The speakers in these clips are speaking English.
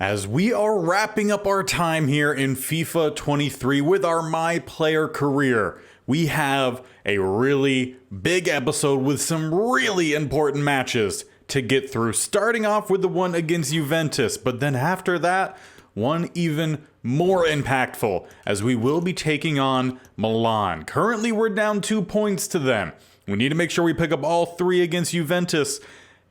As we are wrapping up our time here in FIFA 23 with our My Player career, we have a really big episode with some really important matches to get through, starting off with the one against Juventus, but then after that, one even more impactful, as we will be taking on Milan. Currently, we're down 2 points to them. We need to make sure we pick up all 3 against Juventus,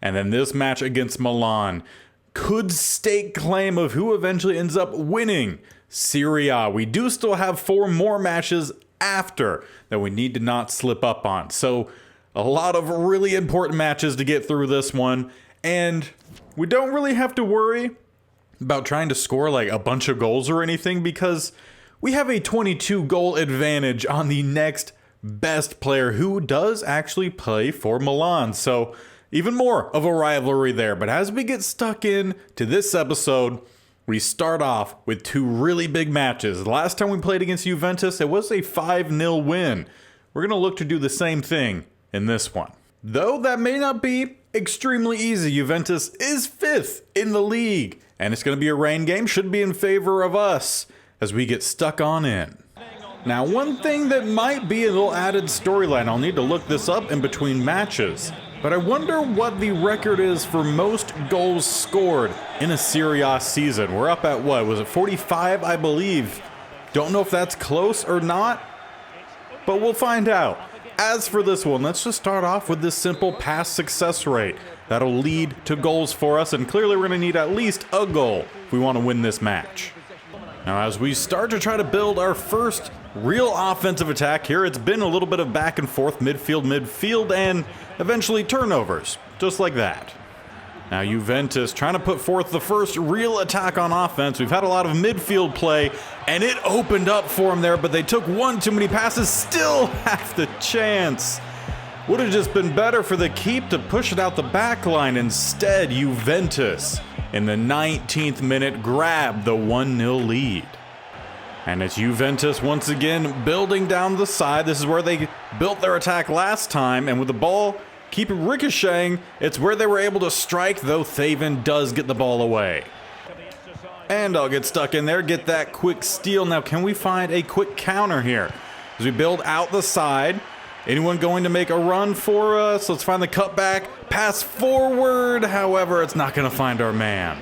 and then this match against Milan could stake claim of who eventually ends up winning Serie A. We do still have 4 more matches after that we need to not slip up on. So a lot of really important matches to get through this one, and we don't really have to worry about trying to score like a bunch of goals or anything, because we have a 22 goal advantage on the next best player, who does actually play for Milan. So even more of a rivalry there. But as we get stuck in to this episode, we start off with 2 really big matches. The last time we played against Juventus, it was a 5-0 win. We're going to look to do the same thing in this one. Though that may not be extremely easy. Juventus is 5th in the league, and it's going to be a rain game. Should be in favor of us as we get stuck on in. Now, one thing that might be a little added storyline, I'll need to look this up in between matches, but I wonder what the record is for most goals scored in a Serie A season. We're up at what? Was it 45, I believe? Don't know if that's close or not, but we'll find out. As for this one, let's just start off with this simple pass success rate. That'll lead to goals for us, and clearly we're going to need at least a goal if we want to win this match. Now, as we start to try to build our first real offensive attack here, it's been a little bit of back and forth, midfield, and eventually turnovers, just like that. Now, Juventus trying to put forth the first real attack on offense. We've had a lot of midfield play, and it opened up for them there, but they took one too many passes, still have the chance. Would have just been better for the keep to push it out the back line. Instead, Juventus, in the 19th minute, grabbed the 1-0 lead. And it's Juventus once again building down the side. This is where they built their attack last time, and with the ball keep ricocheting, it's where they were able to strike, though Thaven does get the ball away. And I'll get stuck in there, get that quick steal. Now, can we find a quick counter here? As we build out the side, anyone going to make a run for us? Let's find the cutback, pass forward. However, it's not going to find our man.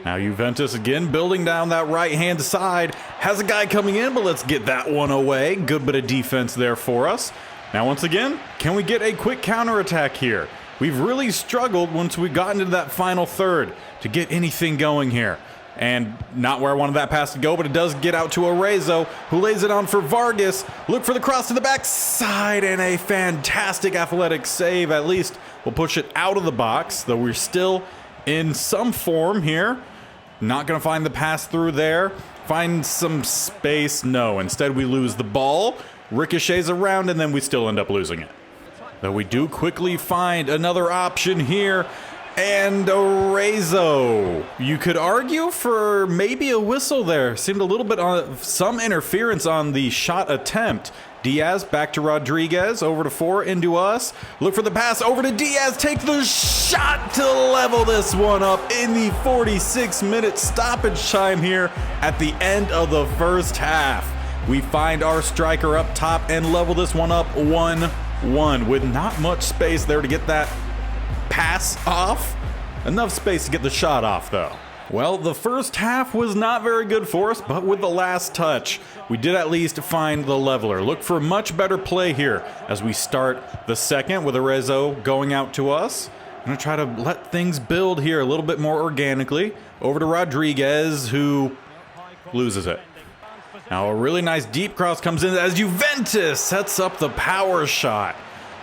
Now Juventus again building down that right-hand side. Has a guy coming in, but let's get that one away. Good bit of defense there for us. Now once again, can we get a quick counterattack here? We've really struggled once we got into that final third to get anything going here. And not where I wanted that pass to go, but it does get out to Arezzo, who lays it on for Vargas. Look for the cross to the backside, and a fantastic athletic save. At least we'll push it out of the box, though we're still in some form here. Not going to find the pass through there. Find some space. No, instead we lose the ball. Ricochets around, and then we still end up losing it. Though we do quickly find another option here. And Arezzo. You could argue for maybe a whistle there. Seemed a little bit of some interference on the shot attempt. Diaz back to Rodriguez, over to 4, into us. Look for the pass, over to Diaz, take the shot to level this one up in the 46-minute stoppage time here at the end of the first half. We find our striker up top and level this one up 1-1 with not much space there to get that pass off. Enough space to get the shot off, though. Well, the first half was not very good for us, but with the last touch, we did at least find the leveler. Look for much better play here as we start the second with Arezzo going out to us. I'm going to try to let things build here a little bit more organically. Over to Rodriguez, who loses it. Now a really nice deep cross comes in as Juventus sets up the power shot.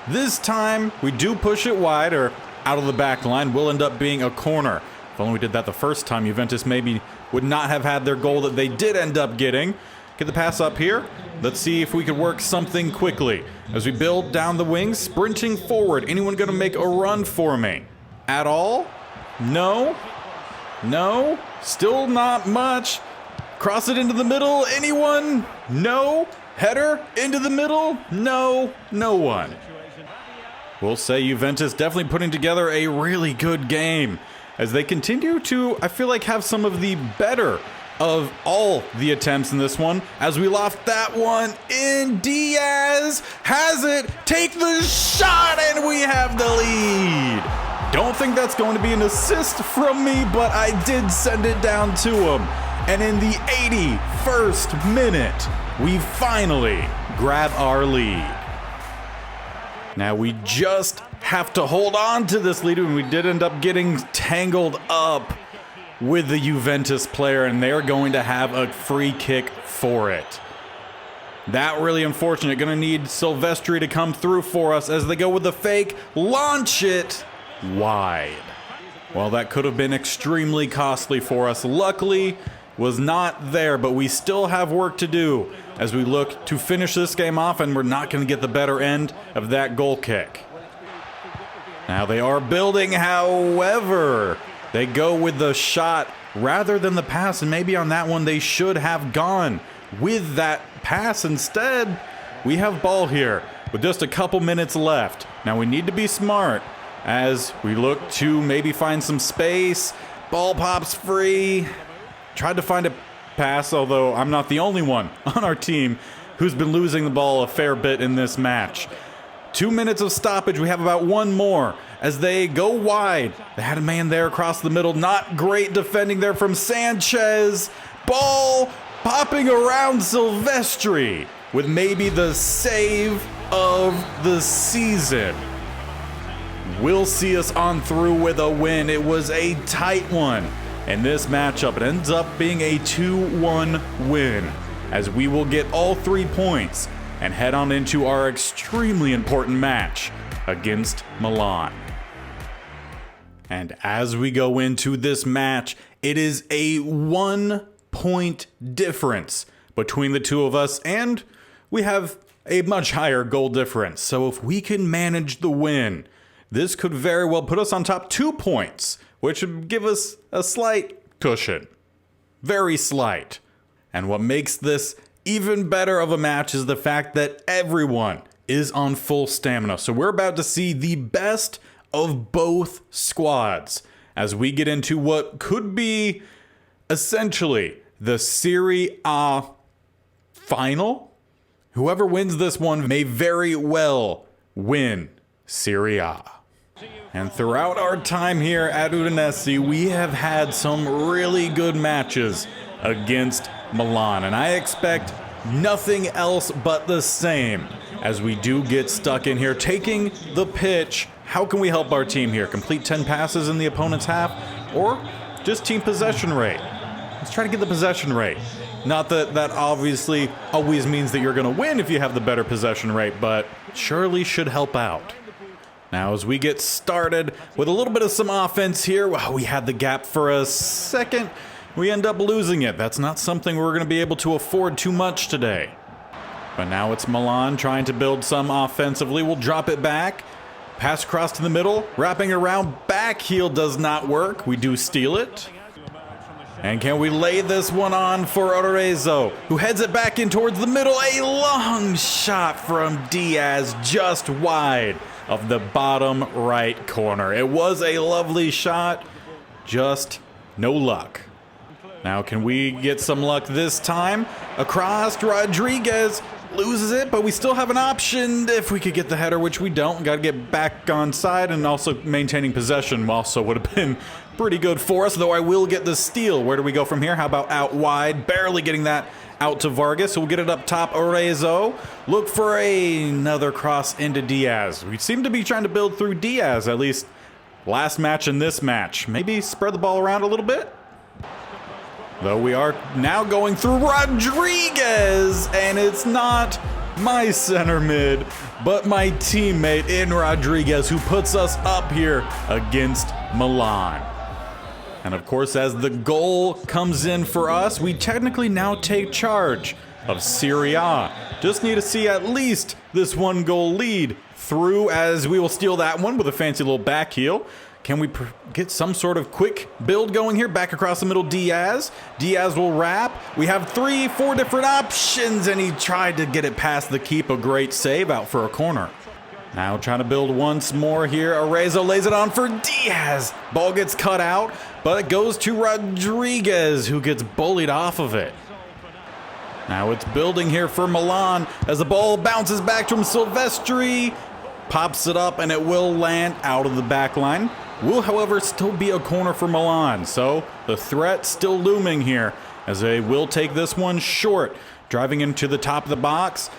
This time, we do push it wide, or out of the back line. Will end up being a corner. If only we did that the first time, Juventus maybe would not have had their goal that they did end up getting. Get the pass up here. Let's see if we can work something quickly. As we build down the wings, sprinting forward. Anyone going to make a run for me? At all? No? No? Still not much. Cross it into the middle. Anyone? No? Header into the middle? No? No one. We'll say Juventus definitely putting together a really good game. as they continue to, I feel like, have some of the better of all the attempts in this one. As we loft that one in, Diaz has it, take the shot, and we have the lead. Don't think that's going to be an assist from me, but I did send it down to him. And in the 81st minute, we finally grab our lead. Now we just have to hold on to this lead, and we did end up getting tangled up with the Juventus player, and they're going to have a free kick for it. That really unfortunate. Gonna need Silvestri to come through for us as they go with the fake, launch it wide. Well, that could have been extremely costly for us. Luckily, was not there, but we still have work to do as we look to finish this game off, and we're not going to get the better end of that goal kick. Now they are building, however, they go with the shot rather than the pass, and maybe on that one they should have gone with that pass. Instead, we have ball here with just a couple minutes left. Now we need to be smart as we look to maybe find some space. Ball pops free. Tried to find a pass, although I'm not the only one on our team who's been losing the ball a fair bit in this match. 2 minutes of stoppage. We have about one more as they go wide. They had a man there across the middle. Not great defending there from Sanchez. Ball popping around Silvestri with maybe the save of the season. Will see us on through with a win. It was a tight one. In this matchup, it ends up being a 2-1 win, as we will get all 3 points and head on into our extremely important match against Milan. And as we go into this match, it is a 1-point difference between the two of us, and we have a much higher goal difference. So if we can manage the win, this could very well put us on top 2 points, which would give us a slight cushion. Very slight. And what makes this even better of a match is the fact that everyone is on full stamina. So we're about to see the best of both squads as we get into what could be essentially the Serie A final. Whoever wins this one may very well win Serie A. And throughout our time here at Udinese, we have had some really good matches against Milan, and I expect nothing else but the same as we do get stuck in here. Taking the pitch, how can we help our team here? Complete 10 passes in the opponent's half, or just team possession rate? Let's try to get the possession rate. Not that that obviously always means that you're going to win if you have the better possession rate, but surely should help out. Now, as we get started with a little bit of some offense here, wow, we had the gap for a second. We end up losing it. That's not something we're going to be able to afford too much today. But now it's Milan trying to build some offensively. We'll drop it back. Pass across to the middle. Wrapping around. Back heel does not work. We do steal it. And can we lay this one on for Arezzo, who heads it back in towards the middle? A long shot from Diaz, just wide of the bottom right corner. It was a lovely shot, just no luck. Now can we get some luck this time? Across, Rodriguez loses it, but we still have an option if we could get the header, which we don't. Got to get back on side, and also maintaining possession also would have been pretty good for us, though I will get the steal. Where do we go from here? How about out wide? Barely getting that out to Vargas, so we'll get it up top. Arezzo, look for another cross into Diaz. We seem to be trying to build through Diaz, at least last match and this match. Maybe spread the ball around a little bit. Though we are now going through Rodriguez, and it's not my center mid, but my teammate in Rodriguez who puts us up here against Milan. And of course, as the goal comes in for us, we technically now take charge of Serie A. Just need to see at least this 1-goal lead through, as we will steal that one with a fancy little back heel. Can we get some sort of quick build going here? Back across the middle, Diaz. Diaz will wrap. We have 3-4 different options, and he tried to get it past the keep. A great save out for a corner. Now trying to build once more here. Arezzo lays it on for Diaz. Ball gets cut out, but it goes to Rodriguez, who gets bullied off of it. Now it's building here for Milan as the ball bounces back from Silvestri. Pops it up, and it will land out of the back line. Will, however, still be a corner for Milan. So the threat still looming here as they will take this one short. Driving into the top of the box.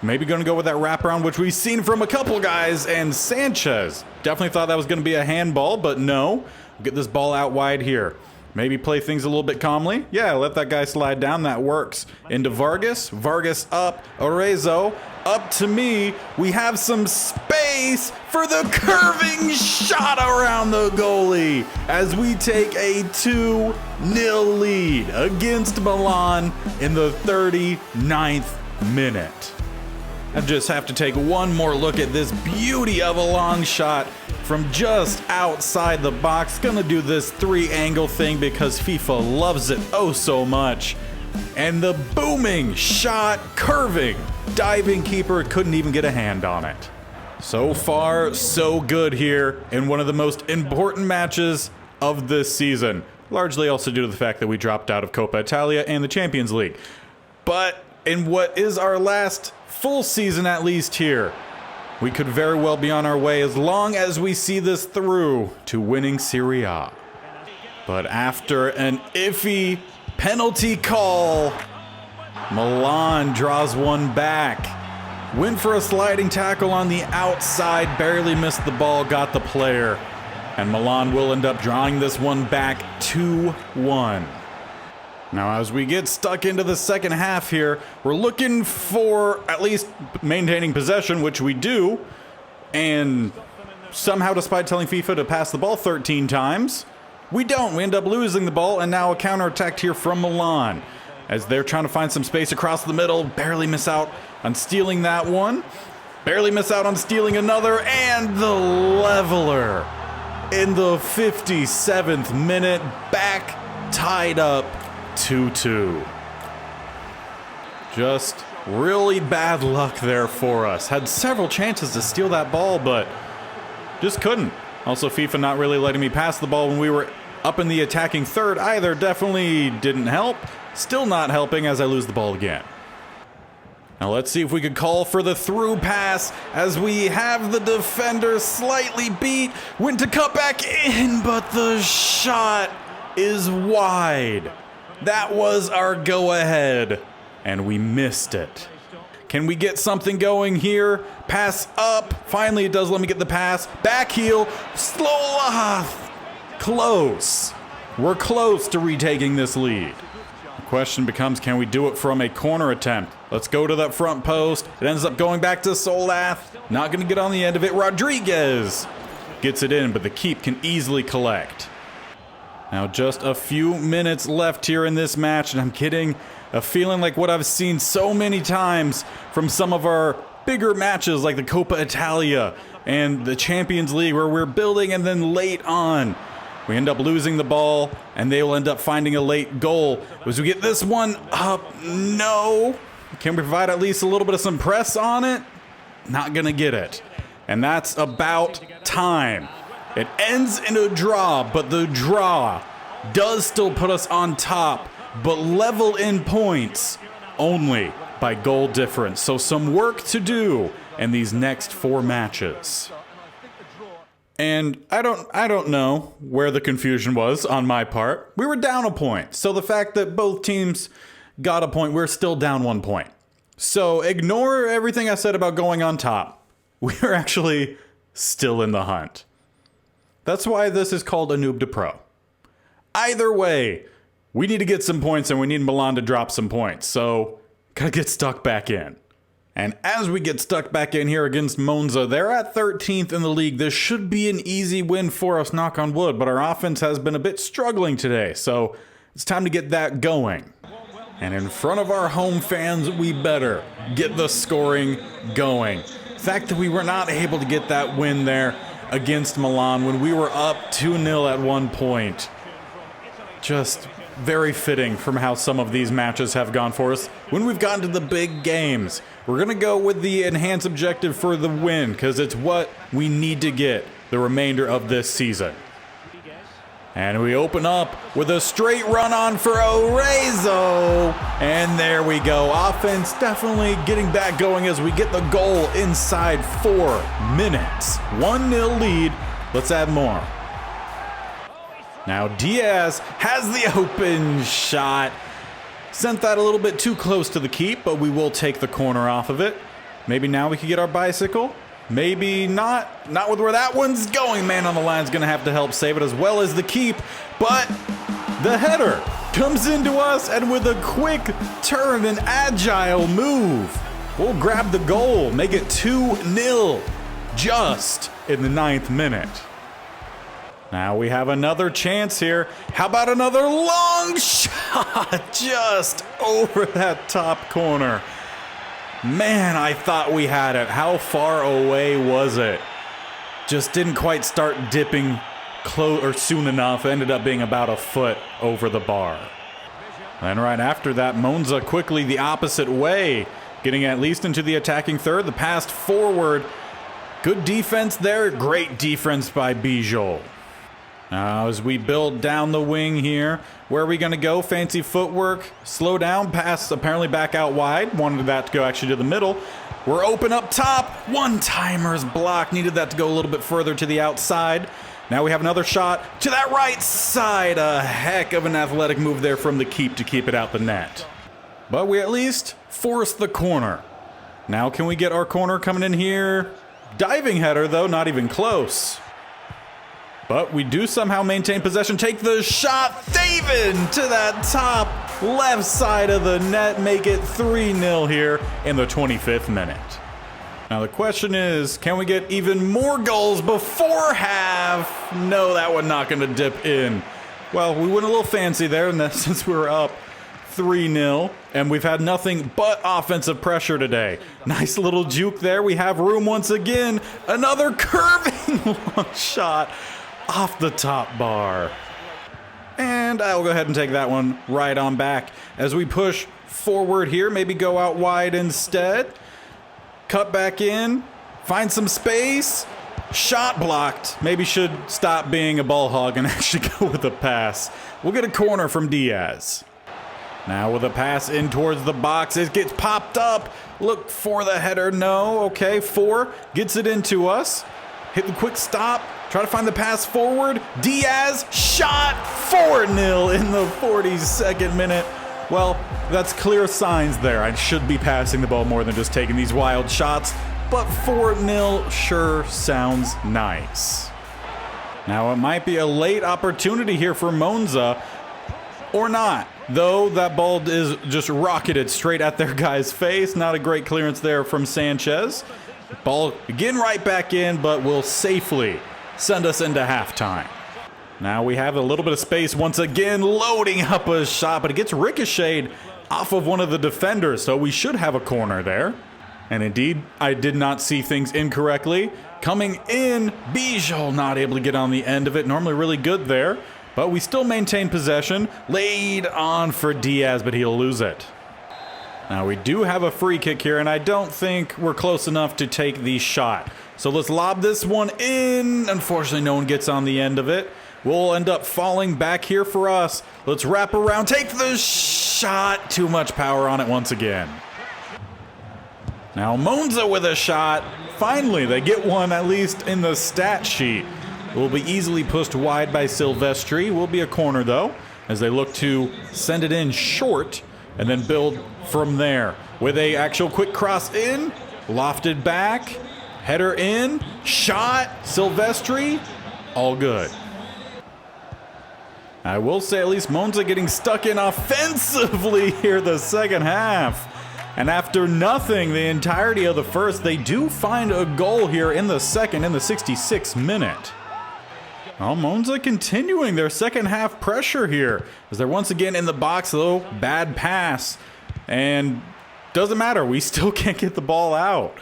Maybe going to go with that wraparound, which we've seen from a couple guys. And Sanchez definitely thought that was going to be a handball, but no. We'll get this ball out wide here. Maybe play things a little bit calmly. Yeah, let that guy slide down. That works. Into Vargas. Vargas up. Arezzo up to me. We have some space for the curving shot around the goalie as we take a 2-0 lead against Milan in the 39th minute. I just have to take one more look at this beauty of a long shot from just outside the box. Gonna do this 3-angle thing because FIFA loves it oh so much. And the booming shot, curving, diving keeper couldn't even get a hand on it. So far, so good here in one of the most important matches of this season. Largely also due to the fact that we dropped out of Coppa Italia and the Champions League. But in what is our last full season, at least here, we could very well be on our way as long as we see this through to winning Serie A. But after an iffy penalty call, Milan draws one back. Went for a sliding tackle on the outside, barely missed the ball, got the player. And Milan will end up drawing this one back 2-1. Now, as we get stuck into the second half here, we're looking for at least maintaining possession, which we do. And somehow, despite telling FIFA to pass the ball 13 times, we don't. We end up losing the ball, and now a counterattack here from Milan as they're trying to find some space across the middle. Barely miss out on stealing that one. Barely miss out on stealing another, and the leveler in the 57th minute, back tied up 2-2. Just really bad luck there for us. Had several chances to steal that ball, but just couldn't. Also, FIFA not really letting me pass the ball when we were up in the attacking third either definitely didn't help. Still not helping as I lose the ball again. Now let's see if we could call for the through pass as we have the defender slightly beat. Went to cut back in, but the shot is wide. That was our go-ahead, and we missed it. Can we get something going here? Pass up. Finally, it does let me get the pass. Back heel. Sloloth. Close. We're close to retaking this lead. The question becomes, can we do it from a corner attempt? Let's go to that front post. It ends up going back to Solath. Not going to get on the end of it. Rodriguez gets it in, but the keep can easily collect. Now just a few minutes left here in this match, and I'm getting a feeling like what I've seen so many times from some of our bigger matches like the Coppa Italia and the Champions League, where we're building and then late on we end up losing the ball and they will end up finding a late goal. As we get this one up, no. Can we provide at least a little bit of some press on it? Not gonna get it. And that's about time. It ends in a draw, but the draw does still put us on top, but level in points only by goal difference. So some work to do in these next 4 matches. And I don't know where the confusion was on my part. We were down a point. So the fact that both teams got a point, we're still down 1 point. So ignore everything I said about going on top. We're actually still in the hunt. That's why this is called a noob to pro. Either way, we need to get some points and we need Milan to drop some points. So, gotta get stuck back in. And as we get stuck back in here against Monza, they're at 13th in the league. This should be an easy win for us, knock on wood, but our offense has been a bit struggling today. So, it's time to get that going. And in front of our home fans, we better get the scoring going. The fact that we were not able to get that win there against Milan when we were up 2-0 at one point. Just very fitting from how some of these matches have gone for us when we've gotten to the big games. We're going to go with the enhanced objective for the win because it's what we need to get the remainder of this season. And we open up with a straight run on for Orezo. And there we go. Offense definitely getting back going as we get the goal inside 4 minutes. 1-0 lead. Let's add more. Now Diaz has the open shot. Sent that a little bit too close to the keep, but we will take the corner off of it. Maybe now we can get our bicycle. Maybe not. Not with where that one's going. Man on the line is going to have to help save it as well as the keep. But the header comes into us, and with a quick turn and agile move, we'll grab the goal, make it 2-0 just in the 9th minute. Now we have another chance here. How about another long shot just over that top corner? Man, I thought we had it. How far away was it? Just didn't quite start dipping close or soon enough. Ended up being about a foot over the bar. And right after that, Monza quickly the opposite way, getting at least into the attacking third. The pass forward. Good defense there. Great defense by Bijol. Now as we build down the wing here, where are we going to go? Fancy footwork, slow down, pass apparently back out wide. Wanted that to go actually to the middle. We're open up top. One-timer's block. Needed that to go a little bit further to the outside. Now we have another shot to that right side. A heck of an athletic move there from the keep to keep it out the net. But we at least forced the corner. Now can we get our corner coming in here? Diving header though, not even close. But we do somehow maintain possession. Take the shot. Thaven to that top left side of the net. Make it 3-0 here in the 25th minute. Now the question is, can we get even more goals before half? No, that one not going to dip in. Well, we went a little fancy there, and that's since we were up 3-0, and we've had nothing but offensive pressure today. Nice little juke there. We have room once again. Another curving long shot off the top bar. And I'll go ahead and take that one right on back as we push forward here. Maybe go out wide instead. Cut back in. Find some space. Shot blocked. Maybe should stop being a ball hog and actually go with a pass. We'll get a corner from Diaz. Now with a pass in towards the box. It gets popped up. Look for the header. No. Okay. 4 gets it into us. Hit the quick stop. Try to find the pass forward. Diaz shot. 4-0 in the 42nd minute. Well, that's clear signs there. I should be passing the ball more than just taking these wild shots. But 4-0 sure sounds nice. Now it might be a late opportunity here for Monza. Or not. Though that ball is just rocketed straight at their guy's face. Not a great clearance there from Sanchez. Ball again right back in, but will safely send us into halftime. Now we have a little bit of space once again, loading up a shot, but it gets ricocheted off of one of the defenders, so we should have a corner there. And indeed, I did not see things incorrectly. Coming in, Bijol not able to get on the end of it. Normally really good there, but we still maintain possession. Laid on for Diaz, but he'll lose it. Now we do have a free kick here, and I don't think we're close enough to take the shot. So let's lob this one in. Unfortunately, no one gets on the end of it. We'll end up falling back here for us. Let's wrap around, take the shot. Too much power on it once again. Now Monza with a shot. Finally, they get one at least in the stat sheet. It will be easily pushed wide by Silvestri. Will be a corner though, as they look to send it in short and then build from there. With a actual quick cross in, lofted back, header in, shot, Silvestri, all good. I will say at least Monza getting stuck in offensively here the second half. And after nothing the entirety of the first, they do find a goal here in the second, in the 66th minute. Well, Monza continuing their second half pressure here as they're once again in the box though. Bad pass. And doesn't matter, we still can't get the ball out.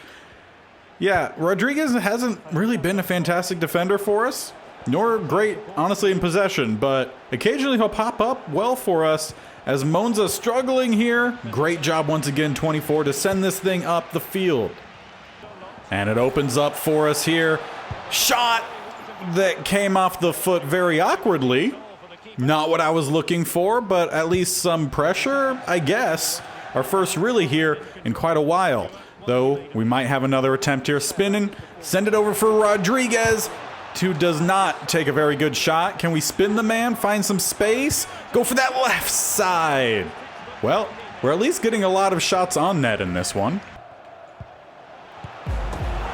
Yeah, Rodriguez hasn't really been a fantastic defender for us, nor great, honestly, in possession, but occasionally he'll pop up well for us as Monza struggling here. Great job once again, 24, to send this thing up the field. And it opens up for us here. Shot that came off the foot very awkwardly. Not what I was looking for, but at least some pressure, I guess. Our first really here in quite a while. Though we might have another attempt here. Spinning, send it over for Rodriguez, who does not take a very good shot. Can we spin the man, find some space? Go for that left side. Well, we're at least getting a lot of shots on net in this one.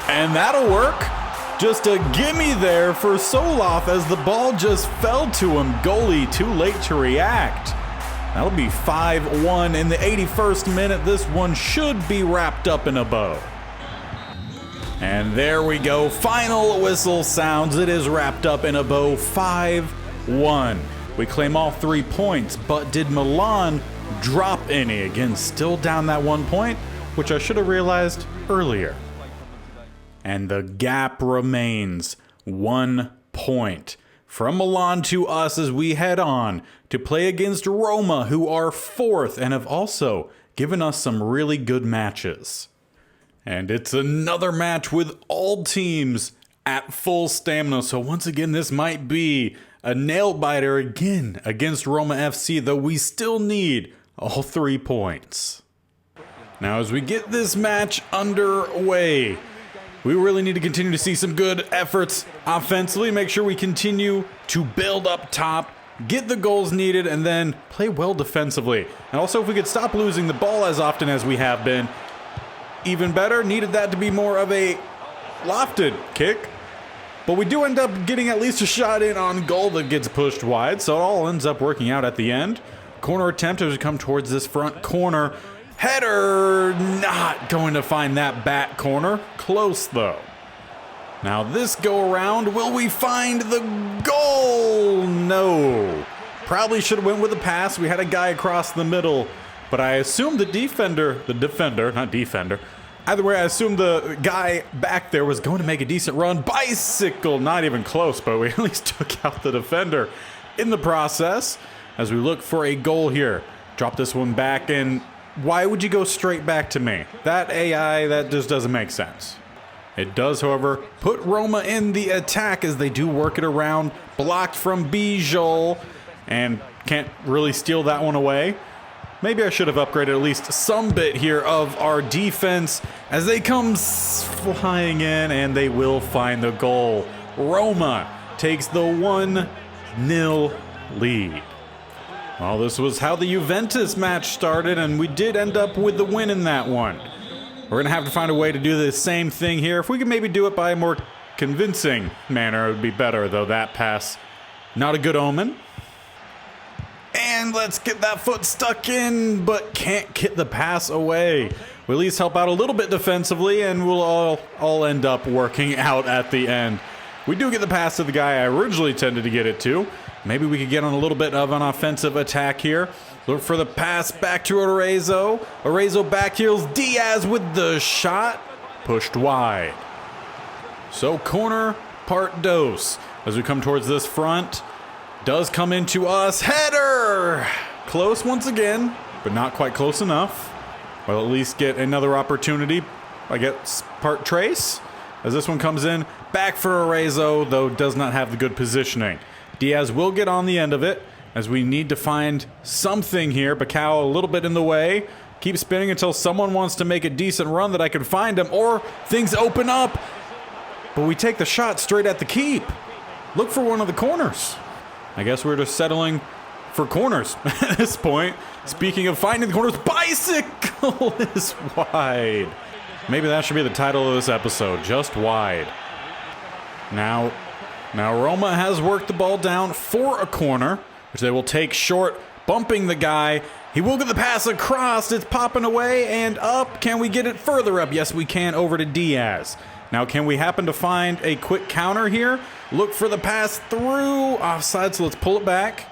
And that'll work. Just a gimme there for Soloff as the ball just fell to him. Goalie too late to react. That'll be 5-1 in the 81st minute. This one should be wrapped up in a bow. And there we go. Final whistle sounds. It is wrapped up in a bow. 5-1. We claim all 3 points, but did Milan drop any? Again, still down that 1 point, which I should have realized earlier. And the gap remains 1 point from Milan to us as we head on to play against Roma, who are 4th and have also given us some really good matches. And it's another match with all teams at full stamina. So once again, this might be a nail biter again against Roma FC, though we still need all 3 points. Now, as we get this match underway, we really need to continue to see some good efforts offensively. Make sure we continue to build up top, get the goals needed, and then play well defensively. And also, if we could stop losing the ball as often as we have been, even better. Needed that to be more of a lofted kick. But we do end up getting at least a shot in on goal that gets pushed wide, so it all ends up working out at the end. Corner attempt as we come towards this front corner. Header, not going to find that back corner. Close though. Now this go around, will we find the goal? No. Probably should have went with a pass. We had a guy across the middle, but I assumed the defender, either way, I assumed the guy back there was going to make a decent run. Bicycle, not even close, but we at least took out the defender in the process as we look for a goal here. Drop this one back, and why would you go straight back to me? That AI, that just doesn't make sense. It does, however, put Roma in the attack as they do work it around. Blocked from Bijol, and can't really steal that one away. Maybe I should have upgraded at least some bit here of our defense as they come flying in, and they will find the goal. Roma takes the 1-0 lead. Well, this was how the Juventus match started, and we did end up with the win in that one. We're going to have to find a way to do the same thing here. If we could maybe do it by a more convincing manner, it would be better, though that pass, not a good omen. And let's get that foot stuck in, but can't get the pass away. We at least help out a little bit defensively, and we'll all end up working out at the end. We do get the pass to the guy I originally tended to get it to. Maybe we could get on a little bit of an offensive attack here. Look for the pass back to Arezzo. Arezzo back heels Diaz with the shot. Pushed wide. So corner part dos. As we come towards this front. Does come into us. Header! Close once again, but not quite close enough. We'll at least get another opportunity. I get part trace. As this one comes in. Back for Arezzo, though does not have the good positioning. Diaz will get on the end of it, as we need to find something here. Bacao a little bit in the way. Keep spinning until someone wants to make a decent run that I can find him, or things open up. But we take the shot straight at the keep. Look for one of the corners. I guess we're just settling for corners at this point. Speaking of finding the corners, bicycle is wide. Maybe that should be the title of this episode, just wide. Now Roma has worked the ball down for a corner, which they will take short, bumping the guy. He will get the pass across. It's popping away and up. Can we get it further up? Yes, we can, over to Diaz. Now, can we happen to find a quick counter here? Look for the pass through. Offside, so let's pull it back.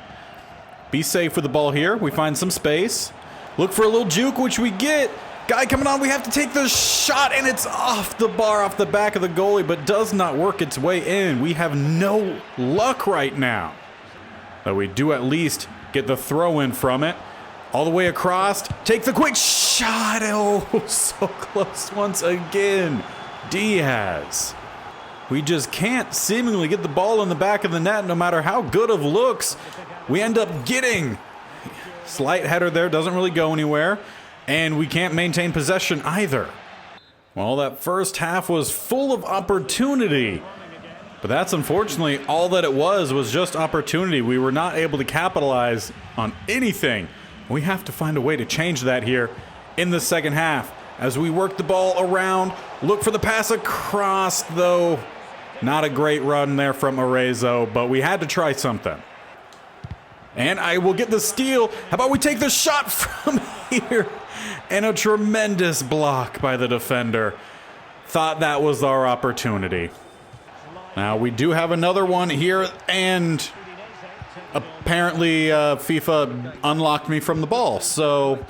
Be safe with the ball here. We find some space. Look for a little juke, which we get. Guy coming on, we have to take the shot, and it's off the bar, off the back of the goalie, but does not work its way in. We have no luck right now. But we do at least get the throw in from it. All the way across. Take the quick shot. Oh, so close once again. Diaz. We just can't seemingly get the ball in the back of the net no matter how good of looks we end up getting. Slight header there, doesn't really go anywhere. And we can't maintain possession either. Well, that first half was full of opportunity. But that's unfortunately all that it was just opportunity. We were not able to capitalize on anything. We have to find a way to change that here in the second half. As we work the ball around, look for the pass across, though. Not a great run there from Arezzo, but we had to try something. And I will get the steal. How about we take the shot from here? And a tremendous block by the defender. Thought that was our opportunity. Now we do have another one here, and apparently FIFA unlocked me from the ball, so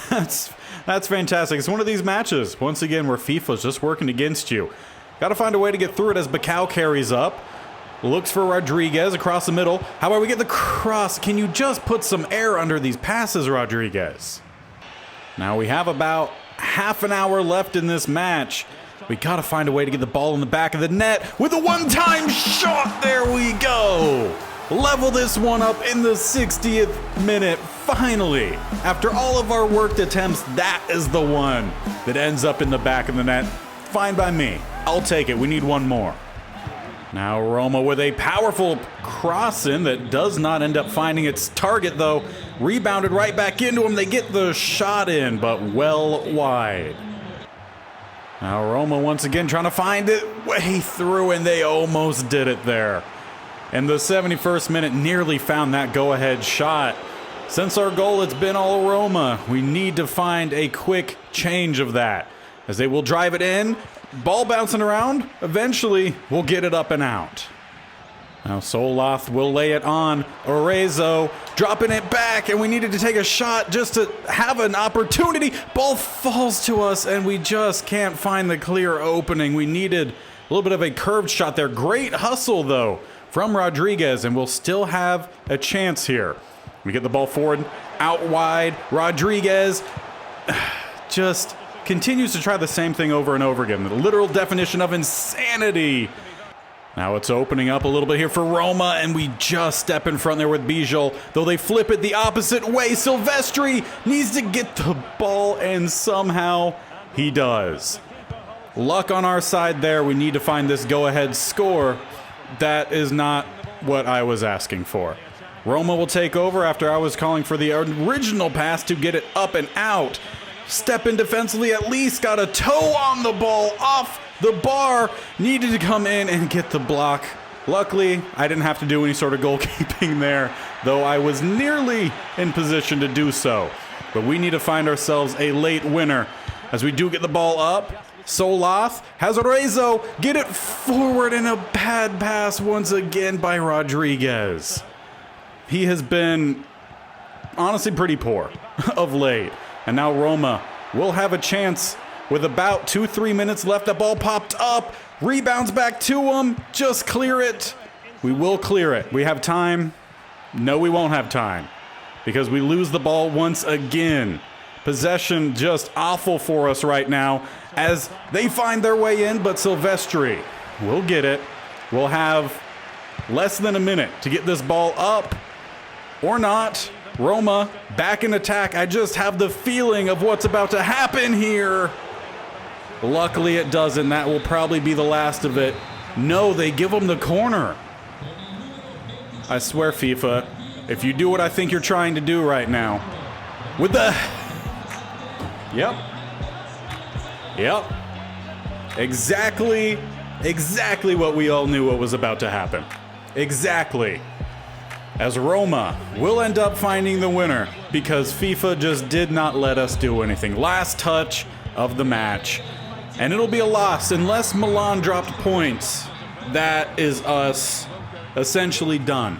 that's fantastic. It's one of these matches, once again, where FIFA's just working against you. Got to find a way to get through it as Bacau carries up. Looks for Rodriguez across the middle. How about we get the cross? Can you just put some air under these passes, Rodriguez? Now we have about half an hour left in this match. We got to find a way to get the ball in the back of the net with a one-time shot. There we go. Level this one up in the 60th minute. Finally, after all of our worked attempts, that is the one that ends up in the back of the net. Fine by me. I'll take it. We need one more. Now Roma with a powerful cross in that does not end up finding its target, though. Rebounded right back into him. They get the shot in, but well wide. Now Roma once again trying to find it way through, and they almost did it there. And the 71st minute nearly found that go-ahead shot. Since our goal, it's been all Roma. We need to find a quick change of that, as they will drive it in. Ball bouncing around. Eventually, we'll get it up and out. Now Soloth will lay it on. Arezzo dropping it back, and we needed to take a shot just to have an opportunity. Ball falls to us, and we just can't find the clear opening. We needed a little bit of a curved shot there. Great hustle, though, from Rodriguez, and we'll still have a chance here. We get the ball forward, out wide. Rodriguez just continues to try the same thing over and over again. The literal definition of insanity. Now it's opening up a little bit here for Roma, and we just step in front there with Bijol. Though they flip it the opposite way, Silvestri needs to get the ball, and somehow he does. Luck on our side there. We need to find this go-ahead score. That is not what I was asking for. Roma will take over after I was calling for the original pass to get it up and out. Step in defensively, at least got a toe on the ball, off the bar, needed to come in and get the block. Luckily, I didn't have to do any sort of goalkeeping there, though I was nearly in position to do so. But we need to find ourselves a late winner as we do get the ball up. Soloth has Arezzo get it forward, and a bad pass once again by Rodriguez. He has been honestly pretty poor of late. And now Roma will have a chance with about 2-3 minutes left. The ball popped up, rebounds back to him. Just clear it. We will clear it. We have time. No, we won't have time, because we lose the ball once again. Possession just awful for us right now as they find their way in, but Silvestri will get it. We'll have less than a minute to get this ball up, or not. Roma back in attack. I just have the feeling of what's about to happen here. Luckily it doesn't. That will probably be the last of it. No, they give them the corner. I swear, FIFA, if you do what I think you're trying to do right now, with the... Yep. Exactly what we all knew what was about to happen. Exactly. As Roma will end up finding the winner because FIFA just did not let us do anything. Last touch of the match. And it'll be a loss unless Milan dropped points. That is us essentially done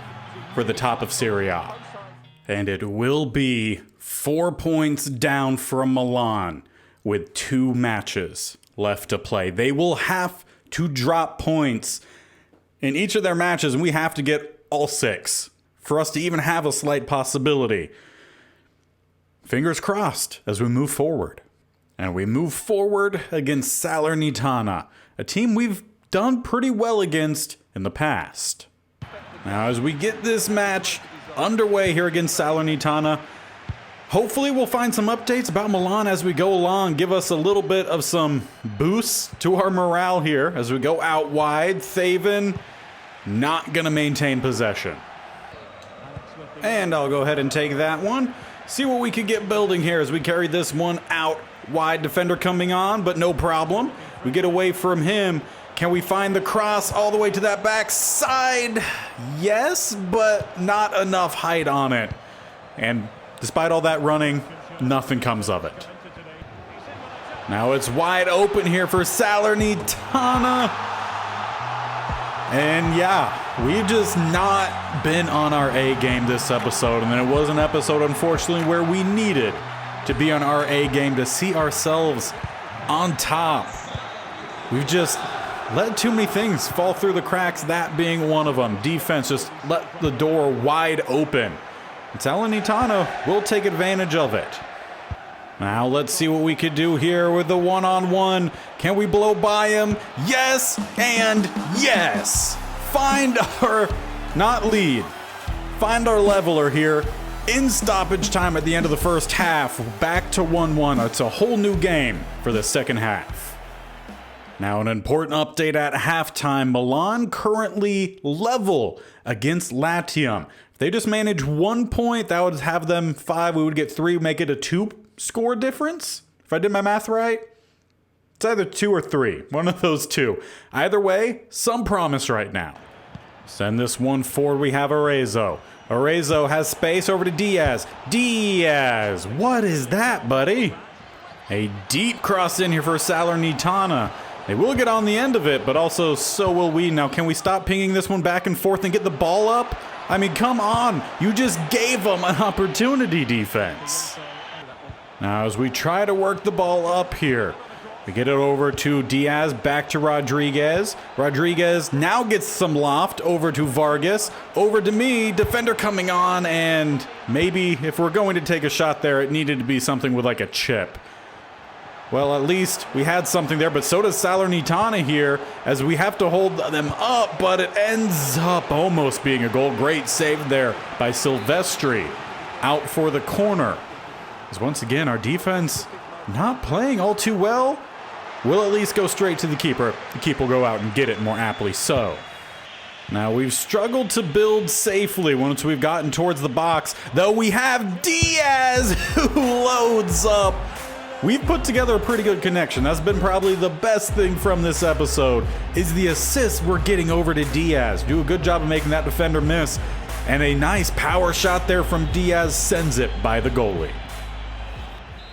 for the top of Serie A. And it will be 4 points down from Milan with 2 matches left to play. They will have to drop points in each of their matches, and we have to get all 6 for us to even have a slight possibility. Fingers crossed as we move forward. And we move forward against Salernitana, a team we've done pretty well against in the past. Now, as we get this match underway here against Salernitana, hopefully we'll find some updates about Milan as we go along, give us a little bit of some boosts to our morale here as we go out wide. Thaven not going to maintain possession. And I'll go ahead and take that one. See what we could get building here as we carry this one out wide. Defender coming on, but no problem. We get away from him. Can we find the cross all the way to that back side? Yes, but not enough height on it. And despite all that running, nothing comes of it. Now it's wide open here for Salernitana. And yeah, we've just not been on our A game this episode. And it was an episode, unfortunately, where we needed to be on our A game to see ourselves on top. We've just let too many things fall through the cracks, that being one of them. Defense just let the door wide open. And Salernitana will take advantage of it. Now let's see what we could do here with the one-on-one. Can we blow by him? Yes and yes. Find our, not lead, find our leveler here in stoppage time at the end of the first half. Back to 1-1. It's a whole new game for the second half. Now an important update at halftime. Milan currently level against Latium. If they just manage 1 point, that would have them 5. We would get 3, make it a 2 score difference. If I did my math right, it's either 2 or 3. One of those two. Either way, some promise right now. Send this one forward. We have Arezzo. Arezzo has space over to Diaz. Diaz, what is that, buddy? A deep cross in here for Salernitana. They will get on the end of it, but also so will we. Now, can we stop pinging this one back and forth and get the ball up? I mean, come on. You just gave them an opportunity, defense. Now, as we try to work the ball up here, we get it over to Diaz, back to Rodriguez. Rodriguez now gets some loft over to Vargas, over to me, defender coming on, and maybe if we're going to take a shot there, it needed to be something with like a chip. Well, at least we had something there, but so does Salernitana here as we have to hold them up, but it ends up almost being a goal. Great save there by Silvestri, out for the corner. As once again, our defense not playing all too well. We'll at least go straight to the keeper. The keeper will go out and get it more aptly so. Now we've struggled to build safely once we've gotten towards the box, though we have Diaz who loads up. We've put together a pretty good connection. That's been probably the best thing from this episode, is the assist we're getting over to Diaz. Do a good job of making that defender miss. And a nice power shot there from Diaz sends it by the goalie.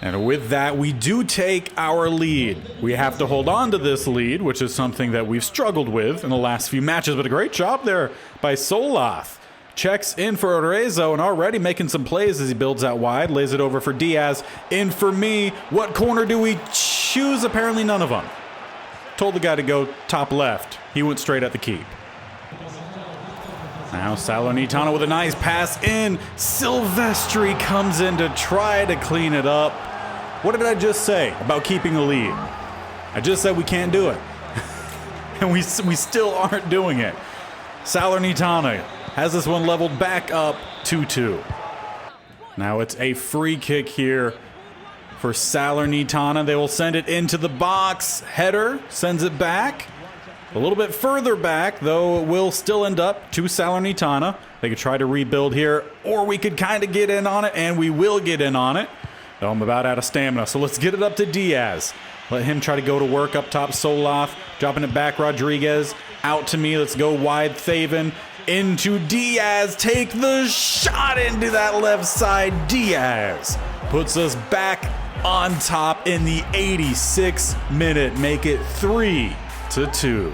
And with that, we do take our lead. We have to hold on to this lead, which is something that we've struggled with in the last few matches, but a great job there by Solath. Checks in for Arezzo and already making some plays as he builds out wide, lays it over for Diaz. In for me. What corner do we choose? Apparently none of them. Told the guy to go top left. He went straight at the keep. Now Salernitana with a nice pass in. Silvestri comes in to try to clean it up. What did I just say about keeping the lead? I just said we can't do it. And we still aren't doing it. Salernitana has this one leveled back up 2-2. Now it's a free kick here for Salernitana. They will send it into the box. Header sends it back. A little bit further back, though it will still end up to Salernitana. They could try to rebuild here, or we could kind of get in on it, and we will get in on it. Though I'm about out of stamina, so let's get it up to Diaz. Let him try to go to work up top. Solath, dropping it back. Rodriguez, out to me. Let's go wide. Thaven, into Diaz. Take the shot into that left side. Diaz puts us back on top in the 86th minute. Make it 3-2.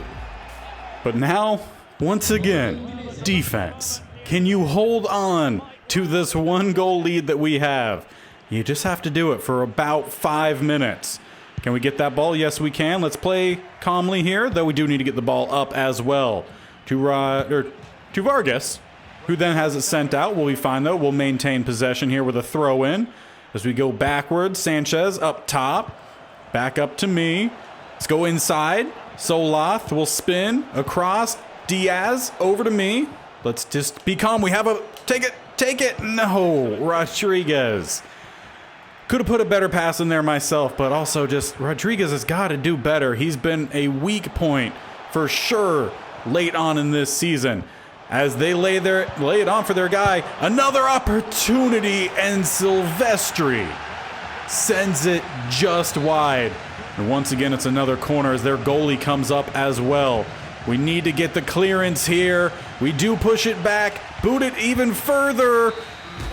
But now, once again, defense. Can you hold on to this 1-goal lead that we have? You just have to do it for about 5 minutes. Can we get that ball? Yes, we can. Let's play calmly here, though we do need to get the ball up as well. To Vargas, who then has it sent out. We'll be fine, though. We'll maintain possession here with a throw-in. as we go backwards. Sanchez up top. Back up to me. Let's go inside. Soloth will spin across. Diaz over to me. Let's just be calm. We have a... Take it. Take it. No. Rodriguez. Could have put a better pass in there myself, but also just Rodriguez has got to do better. He's been a weak point for sure late on in this season. As they lay it on for their guy. Another opportunity, and Silvestri sends it just wide. And once again, it's another corner as their goalie comes up as well. We need to get the clearance here. We do push it back, boot it even further,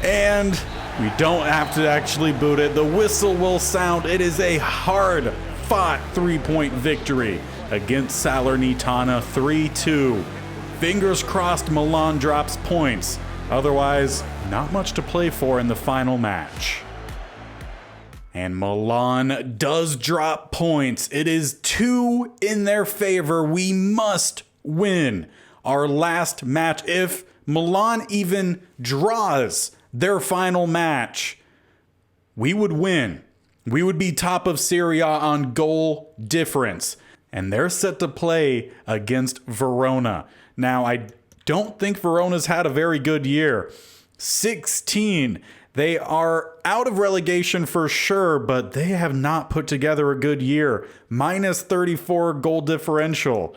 and we don't have to actually boot it. The whistle will sound. It is a hard-fought 3-point victory against Salernitana, 3-2. Fingers crossed Milan drops points. Otherwise, not much to play for in the final match. And Milan does drop points. It is 2 in their favor. We must win our last match. If Milan even draws their final match, we would win. We would be top of Serie A on goal difference. And they're set to play against Verona. Now, I don't think Verona's had a very good year. 16. They are out of relegation for sure, but they have not put together a good year. Minus 34 goal differential.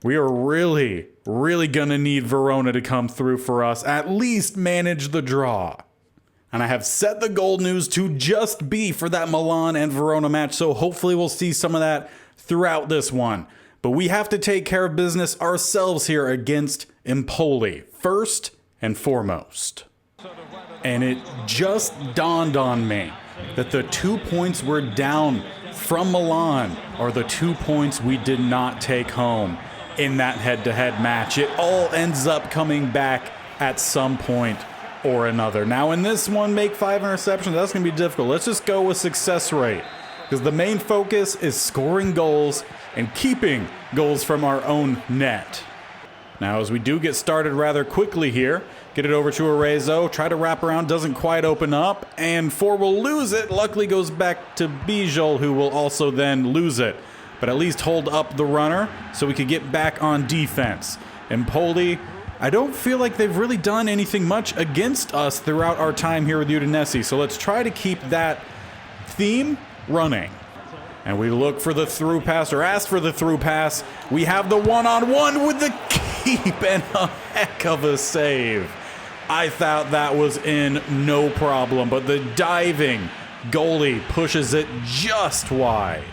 We are really going to need Verona to come through for us. At least manage the draw. And I have set the goal news to just be for that Milan and Verona match, so hopefully we'll see some of that throughout this one. But we have to take care of business ourselves here against Empoli, first and foremost. And it just dawned on me that the 2 points we're down from Milan are the 2 points we did not take home in that head-to-head match. It all ends up coming back at some point or another. Now in this one, make 5 interceptions, that's going to be difficult. Let's just go with success rate, because the main focus is scoring goals and keeping goals from our own net. Now as we do get started rather quickly here, get it over to Arezzo, try to wrap around, doesn't quite open up, and 4 will lose it. Luckily goes back to Bijol, who will also then lose it. But at least hold up the runner so we could get back on defense. Empoli, I don't feel like they've really done anything much against us throughout our time here with Udinese, so let's try to keep that theme running. And we look for the through pass, or ask for the through pass. We have the one-on-one with the keep, and a heck of a save. I thought that was in no problem, but the diving goalie pushes it just wide.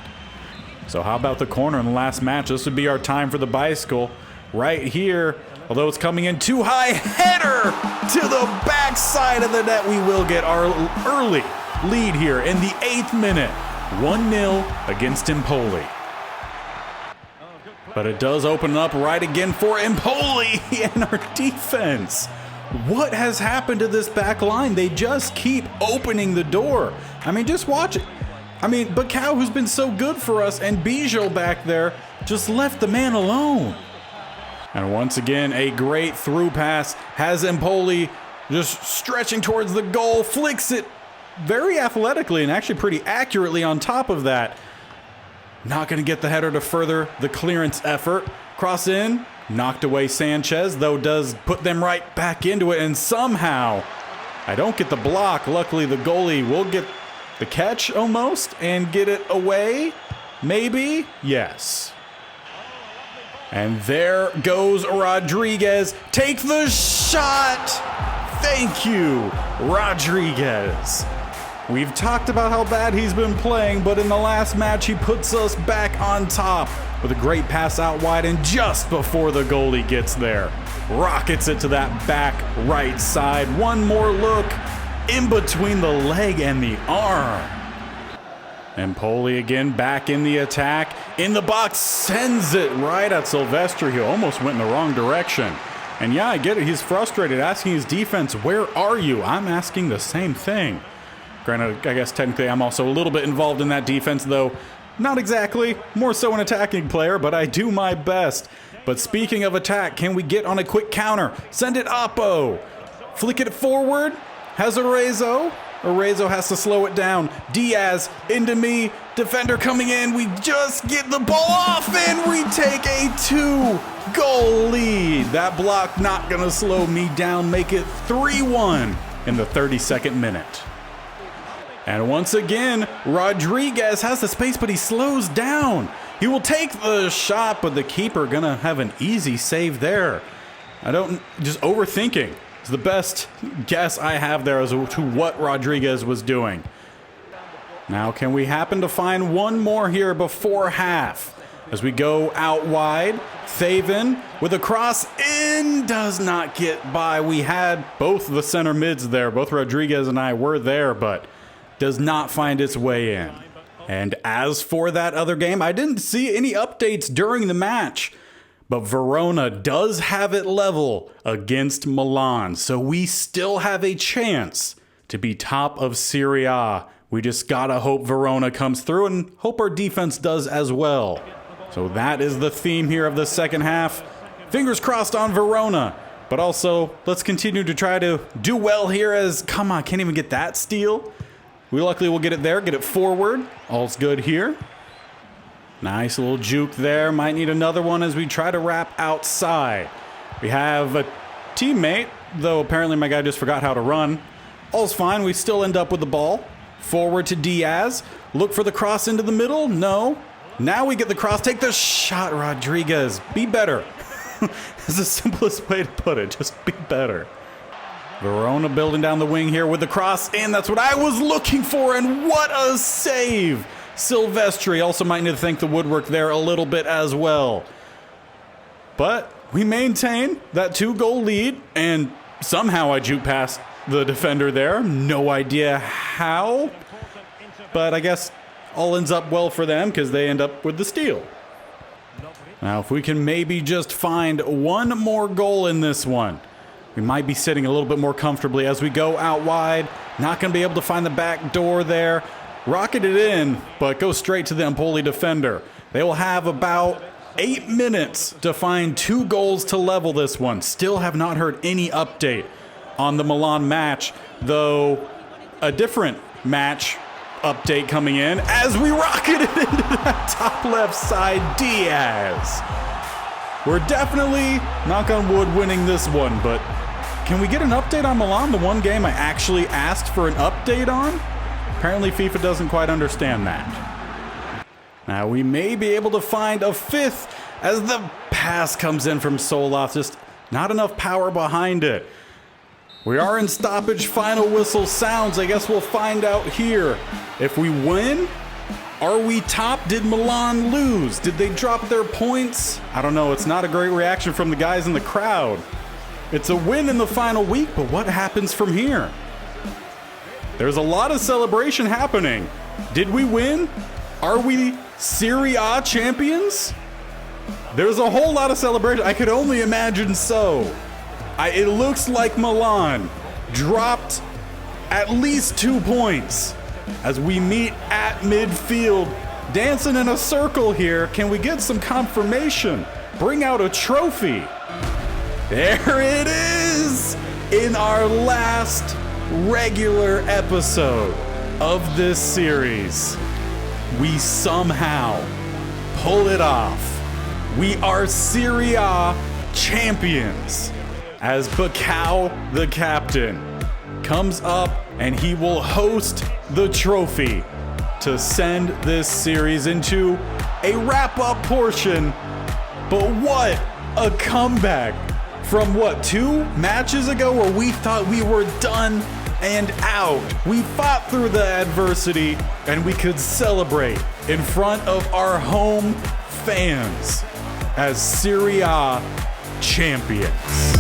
So how about the corner in the last match? This would be our time for the bicycle right here. Although it's coming in too high, header to the backside of the net. We will get our early lead here in the 8th minute. 1-0 against Empoli. But it does open up right again for Empoli and our defense. What has happened to this back line? They just keep opening the door. I mean, just watch it. I mean, Bacau, who's been so good for us, and Bijol back there just left the man alone. And once again, a great through pass has Empoli just stretching towards the goal, flicks it very athletically and actually pretty accurately on top of that. Not going to get the header to further the clearance effort. Cross in, knocked away Sanchez, though does put them right back into it, and somehow I don't get the block. Luckily, the goalie will get the catch almost and get it away. Maybe? Yes. And there goes Rodriguez. Take the shot! Thank you, Rodriguez. We've talked about how bad he's been playing, but in the last match, he puts us back on top with a great pass out wide, and just before the goalie gets there, rockets it to that back right side. One more look in between the leg and the arm. Empoli again back in the attack. In the box, sends it right at Silvestri. He almost went in the wrong direction. And yeah, I get it. He's frustrated, asking his defense, where are you? I'm asking the same thing. Granted, I guess technically I'm also a little bit involved in that defense, though not exactly. More so an attacking player, but I do my best. But speaking of attack, can we get on a quick counter? Send it Oppo. Flick it forward. Has Arezzo. Arezzo has to slow it down. Diaz into me. Defender coming in. We just get the ball off and we take a 2-goal lead. That block not going to slow me down. Make it 3-1 in the 32nd minute. And once again, Rodriguez has the space, but he slows down. He will take the shot, but the keeper going to have an easy save there. Just overthinking. The best guess I have there as to what Rodriguez was doing. Now, can we happen to find one more here before half? As we go out wide, Thaven with a cross in, does not get by. We had both the center mids there. Both Rodriguez and I were there, but does not find its way in. And as for that other game, I didn't see any updates during the match. But Verona does have it level against Milan, so we still have a chance to be top of Serie A. We just gotta hope Verona comes through and hope our defense does as well. So that is the theme here of the second half. Fingers crossed on Verona, but also let's continue to try to do well here as, come on, can't even get that steal. We luckily will get it there, get it forward. All's good here. Nice little juke there. Might need another one as we try to wrap outside. We have a teammate, though apparently my guy just forgot how to run. All's fine. We still end up with the ball. Forward to Diaz. Look for the cross into the middle. No. Now we get the cross. Take the shot, Rodriguez. Be better. That's the simplest way to put it. Just be better. Verona building down the wing here with the cross in. That's what I was looking for, and what a save. Silvestri also might need to thank the woodwork there a little bit as well. But we maintain that 2-goal lead, and somehow I juke past the defender there. No idea how, but I guess all ends up well for them because they end up with the steal. Now, if we can maybe just find one more goal in this one, we might be sitting a little bit more comfortably as we go out wide. Not going to be able to find the back door there. Rocket it in, but go straight to the Empoli defender. They will have about 8 minutes to find 2 goals to level this one. Still have not heard any update on the Milan match, though a different match update coming in as we rocket it into that top left side. Diaz. We're definitely, knock on wood, winning this one, but can we get an update on Milan, the one game I actually asked for an update on? Apparently FIFA doesn't quite understand that. Now we may be able to find a fifth as the pass comes in from Solas. Just not enough power behind it. We are in stoppage, final whistle sounds. I guess we'll find out here. If we win, are we top? Did Milan lose? Did they drop their points? I don't know. It's not a great reaction from the guys in the crowd. It's a win in the final week, but what happens from here? There's a lot of celebration happening. Did we win? Are we Serie A champions? There's a whole lot of celebration. I could only imagine so. It looks like Milan dropped at least 2 points as we meet at midfield, dancing in a circle here. Can we get some confirmation? Bring out a trophy. There it is in our last regular episode of this series. We somehow pull it off. We are Serie A champions as Bacao, the captain, comes up and he will host the trophy to send this series into a wrap-up portion. But what a comeback from what, 2 matches ago where we thought we were done and out. We fought through the adversity and we could celebrate in front of our home fans as Serie A champions.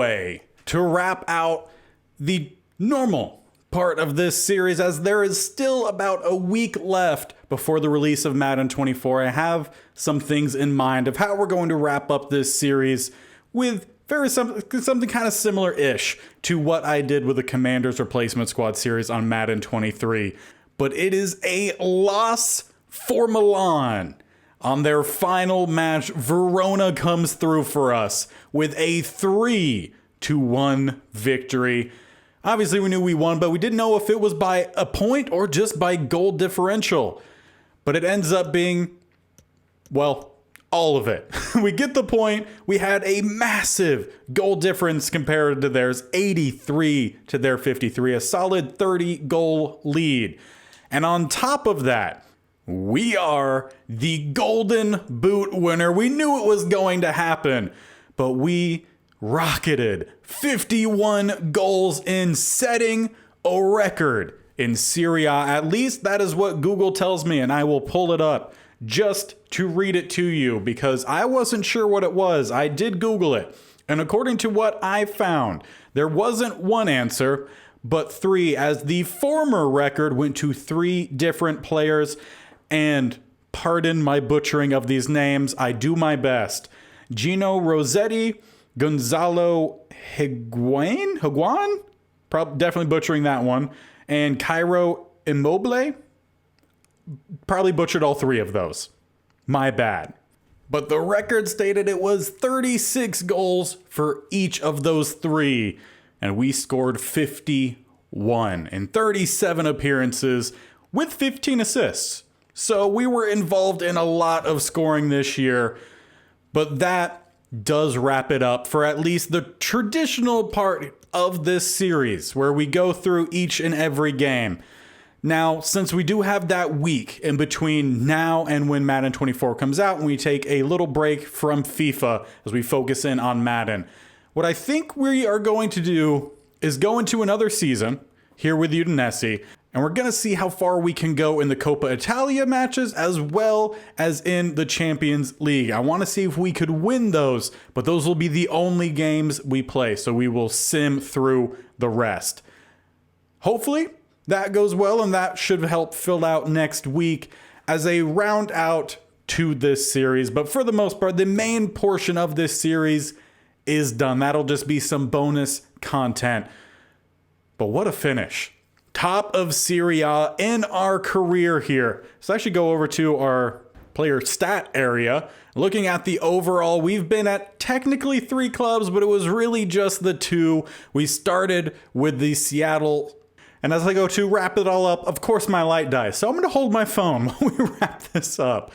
way to wrap out the normal part of this series, as there is still about a week left before the release of Madden 24. I have some things in mind of how we're going to wrap up this series with something kind of similar-ish to what I did with the Commanders Replacement Squad series on Madden 23. But it is a loss for Milan. On their final match, Verona comes through for us with a 3-1 victory. Obviously, we knew we won, but we didn't know if it was by a point or just by goal differential. But it ends up being, well, all of it. We get the point. We had a massive goal difference compared to theirs, 83 to their 53, a solid 30-goal lead. And on top of that, we are the Golden Boot winner. We knew it was going to happen, but we rocketed 51 goals in, setting a record in Serie A. At least that is what Google tells me, and I will pull it up just to read it to you because I wasn't sure what it was. I did Google it, and according to what I found, there wasn't one answer, but three, as the former record went to 3 different players. And pardon my butchering of these names, I do my best. Gino Rossetti, Gonzalo Higuain? Definitely butchering that one. And Cairo Immobile? Probably butchered all 3 of those. My bad. But the record stated it was 36 goals for each of those 3. And we scored 51 in 37 appearances with 15 assists. So we were involved in a lot of scoring this year, but that does wrap it up for at least the traditional part of this series where we go through each and every game. Now, since we do have that week in between now and when Madden 24 comes out, and we take a little break from FIFA as we focus in on Madden, what I think we are going to do is go into another season here with Udinese, and we're going to see how far we can go in the Coppa Italia matches as well as in the Champions League. I want to see if we could win those, but those will be the only games we play, so we will sim through the rest. Hopefully that goes well, and that should help fill out next week as a round out to this series. But for the most part, the main portion of this series is done. That'll just be some bonus content. But what a finish. Top of Serie A in our career here. So actually go over to our player stat area. Looking at the overall, we've been at technically 3 clubs, but it was really just the 2. We started with the Seattle. And as I go to wrap it all up, of course my light dies. So I'm going to hold my phone while we wrap this up.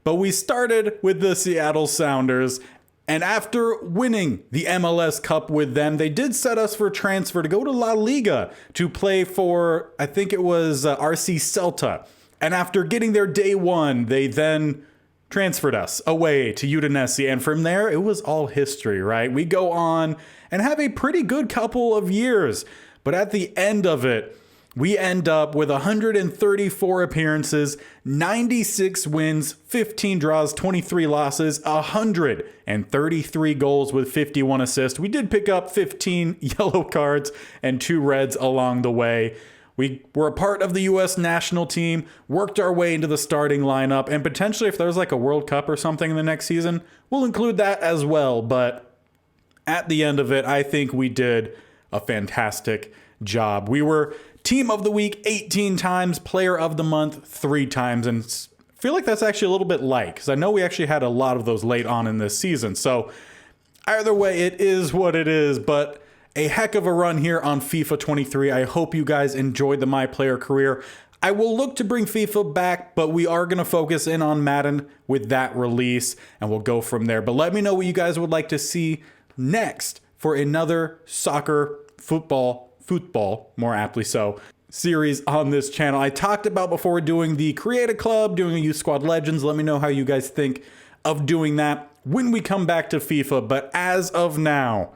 But we started with the Seattle Sounders. And after winning the MLS Cup with them, they did set us for transfer to go to La Liga to play for, I think it was RC Celta. And after getting their day 1, they then transferred us away to Udinese. And from there, it was all history, right? We go on and have a pretty good couple of years. But at the end of it, we end up with 134 appearances, 96 wins, 15 draws, 23 losses, 133 goals with 51 assists. We did pick up 15 yellow cards and 2 reds along the way. We were a part of the U.S. national team, worked our way into the starting lineup, and potentially if there's like a World Cup or something in the next season, we'll include that as well. But at the end of it, I think we did a fantastic job. We were Team of the Week 18 times, Player of the Month 3 times, and I feel like that's actually a little bit light because I know we actually had a lot of those late on in this season. So either way, it is what it is, but a heck of a run here on FIFA 23. I hope you guys enjoyed the My Player career. I will look to bring FIFA back, but we are going to focus in on Madden with that release, and we'll go from there. But let me know what you guys would like to see next for another soccer, football, more aptly so, series on this channel. I talked about before doing the Create a Club, doing a Youth Squad Legends. Let me know how you guys think of doing that when we come back to FIFA. But as of now,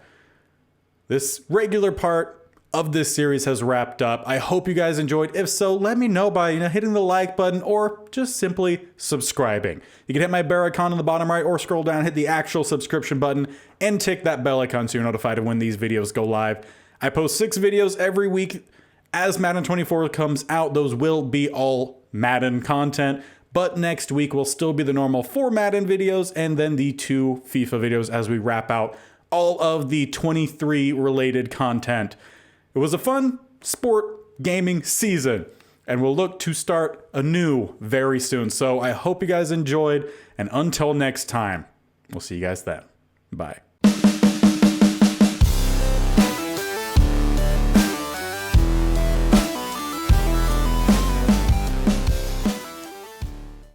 this regular part of this series has wrapped up. I hope you guys enjoyed. If so, let me know by hitting the like button or just simply subscribing. You can hit my bear icon on the bottom right or scroll down, hit the actual subscription button, and tick that bell icon so you're notified of when these videos go live. I post 6 videos every week. As Madden 24 comes out, those will be all Madden content. But next week will still be the normal 4 Madden videos and then the 2 FIFA videos as we wrap out all of the 23 related content. It was a fun sport gaming season, and we'll look to start anew very soon. So I hope you guys enjoyed, and until next time, we'll see you guys then. Bye.